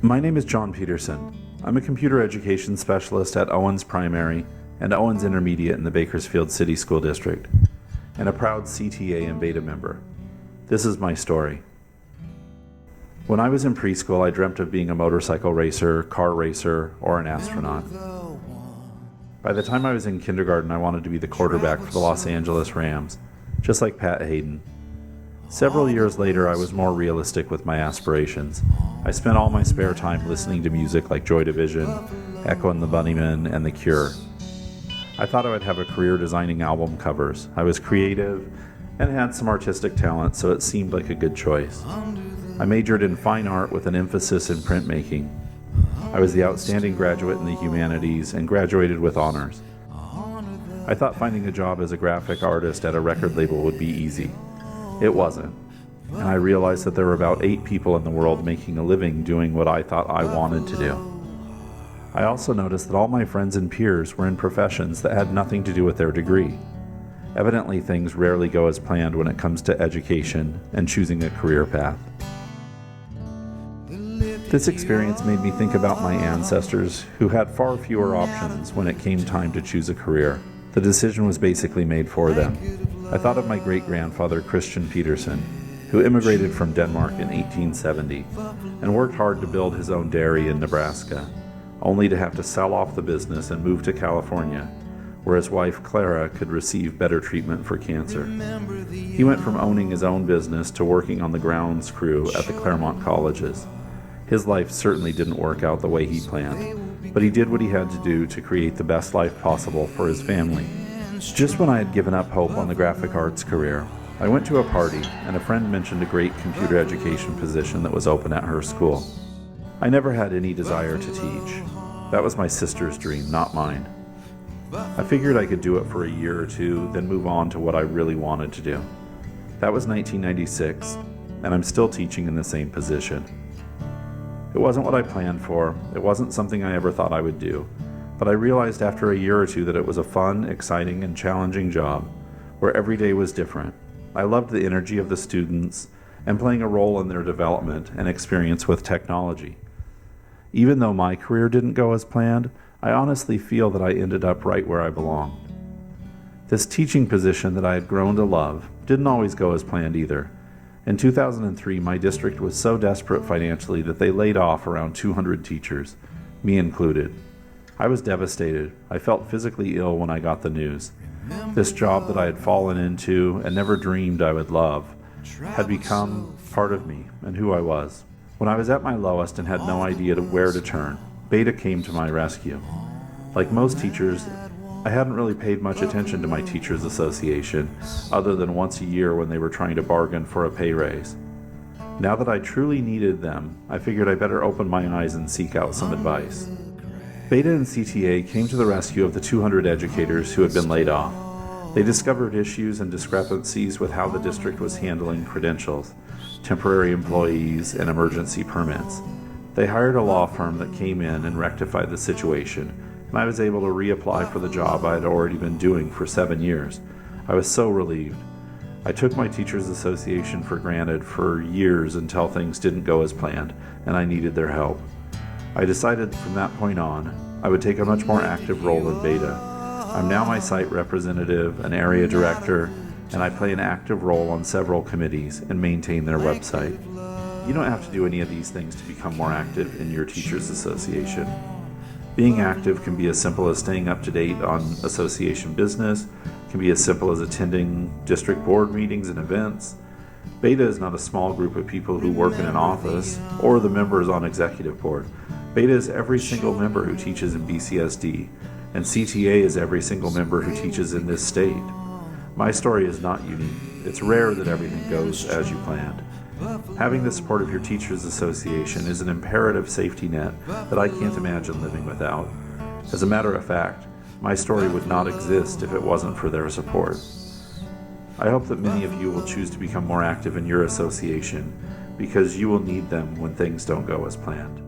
My name is John Peterson. I'm a computer education specialist at Owens Primary and Owens Intermediate in the Bakersfield City School District, and a proud CTA and beta member. This is my story. When I was in preschool, I dreamt of being a motorcycle racer, car racer, or an astronaut. By the time I was in kindergarten, I wanted to be the quarterback for the Los Angeles Rams, just like Pat Hayden. Several years later, I was more realistic with my aspirations. I spent all my spare time listening to music like Joy Division, Echo and the Bunnymen, and The Cure. I thought I would have a career designing album covers. I was creative and had some artistic talent, so it seemed like a good choice. I majored in fine art with an emphasis in printmaking. I was the outstanding graduate in the humanities and graduated with honors. I thought finding a job as a graphic artist at a record label would be easy. It wasn't, and I realized that there were about 8 people in the world making a living doing what I thought I wanted to do. I also noticed that all my friends and peers were in professions that had nothing to do with their degree. Evidently, things rarely go as planned when it comes to education and choosing a career path. This experience made me think about my ancestors who had far fewer options when it came time to choose a career. The decision was basically made for them. I thought of my great-grandfather, Christian Peterson, who immigrated from Denmark in 1870 and worked hard to build his own dairy in Nebraska, only to have to sell off the business and move to California, where his wife, Clara, could receive better treatment for cancer. He went from owning his own business to working on the grounds crew at the Claremont colleges. His life certainly didn't work out the way he planned, but he did what he had to do to create the best life possible for his family. Just when I had given up hope on the graphic arts career, I went to a party and a friend mentioned a great computer education position that was open at her school. I never had any desire to teach. That was my sister's dream, not mine. I figured I could do it for a year or two, then move on to what I really wanted to do. That was 1996, and I'm still teaching in the same position. It wasn't what I planned for, it wasn't something I ever thought I would do, but I realized after a year or two that it was a fun, exciting, and challenging job, where every day was different. I loved the energy of the students and playing a role in their development and experience with technology. Even though my career didn't go as planned, I honestly feel that I ended up right where I belonged. This teaching position that I had grown to love didn't always go as planned either. In 2003, my district was so desperate financially that they laid off around 200 teachers, me included. I was devastated. I felt physically ill when I got the news. This job that I had fallen into and never dreamed I would love had become part of me and who I was. When I was at my lowest and had no idea where to turn, Beta came to my rescue. Like most teachers, I hadn't really paid much attention to my Teachers Association, other than once a year when they were trying to bargain for a pay raise. Now that I truly needed them, I figured I better open my eyes and seek out some advice. Beta and CTA came to the rescue of the 200 educators who had been laid off. They discovered issues and discrepancies with how the district was handling credentials, temporary employees, and emergency permits. They hired a law firm that came in and rectified the situation, and I was able to reapply for the job I had already been doing for 7 years. I was so relieved. I took my Teachers Association for granted for years until things didn't go as planned, and I needed their help. I decided from that point on, I would take a much more active role in Beta. I'm now my site representative, an area director, and I play an active role on several committees and maintain their website. You don't have to do any of these things to become more active in your Teachers Association. Being active can be as simple as staying up to date on association business, can be as simple as attending district board meetings and events. Beta is not a small group of people who work in an office or the members on executive board. Beta is every single member who teaches in BCSD, and CTA is every single member who teaches in this state. My story is not unique. It's rare that everything goes as you planned. Having the support of your Teachers Association is an imperative safety net that I can't imagine living without. As a matter of fact, my story would not exist if it wasn't for their support. I hope that many of you will choose to become more active in your association because you will need them when things don't go as planned.